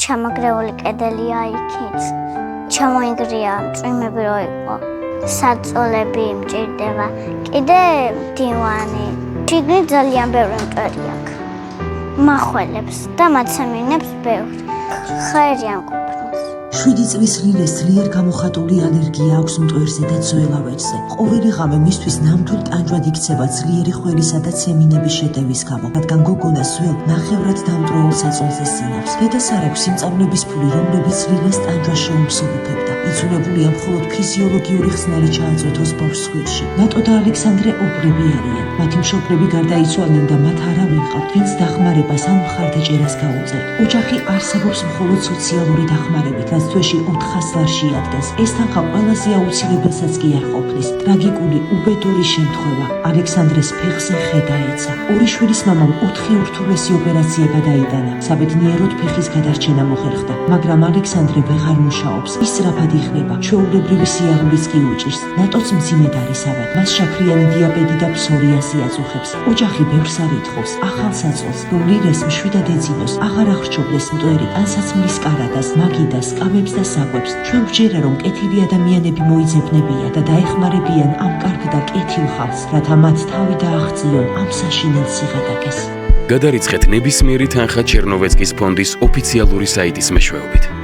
ჩამაგრეული კედელია იქით. ჩამოინგრია წვიმები რო იყო. საწოლები მჭირდება. კიდე დივანი. შიგნით ძალიან ბევრი მტვერი აქვს. მახველებს და მაცემინებს ბევრს. ხერი ამ ყოფნის. 7 წლის ლილეს ძლიერ გამოხატული ალერგია აქვს მტვერზე და ძველავეჯზე. ყოველი ღამე მისთვის ნამდვილ ტანჯვად იქცევა ძლიერი ხველისა და ცემინების შეტევის გამო, რადგან გოგონას ძველ ნახევრად დამტვრეულ საწოლზე სინავს. დედას არ აქვს სიმწავლების ფული, რომლებიც ლილეს ტანჯვას შეუმსუბუქებდა. იძულებულია მხოლოდ ფიზიოლოგიური ხსნარი ჩააწვეთოს ბავშვს ხვილში. ნატო და ალექსანდრე ობლები არიან. მათი მშობლები გარდაიცვალნენ და მათ არავინ ყავთ, ვინც დახმარებას ან მხარდაჭერას გაუწევთ. ოჯახი არსებობს მხოლოდ სოციალური დახმარებით, რაც თვეში 400 ლარს შეადგენს. ეს თანხა ყველაზე აუცილებელსაც კი არ ყოფნის. ტრაგიკული უბედური შემთხვევა. ალექსანდრეს ფეხზე ხე დაეცა. ორი შვილის მამამ 4 ურთულესი ოპერაცია გადაიტანა. საბედნიეროდ ფეხის გადარჩენა მოხერხდა, მაგრამ ალექსანდრე ვეღარ მუშაობს. ის სწრაფად იხდება, ჩვეულებრივი სიარულიც კი უჭირს. ნატოც მძიმედ არის ავად. მას შაქრიანი დიაბეტი და ფსორიაზი აწუხებს. ოჯახი ბევრს არ ითხოვს, ახალ საწოლს, რომ ლილეს მშვიდად ეძინოს, აღარ აღრჩობდეს მტვერი ან საწმლის კარადას, მაგიდას, კამებს და საკვებს. ჩვენ ვჯერა, რომ კეთილი ადამიანები მოიძებნებიან და დაეხმარებიან ამ კარგ და კეთილ ხალხს, რათა მათ თავი დააღწიონ ამ საშინელ სიღატაკეს. გადარიცხეთ ნებისმიერი თანხა ჩერნოვეცკის ფონდის ოფიციალური საიტის მეშვეობით.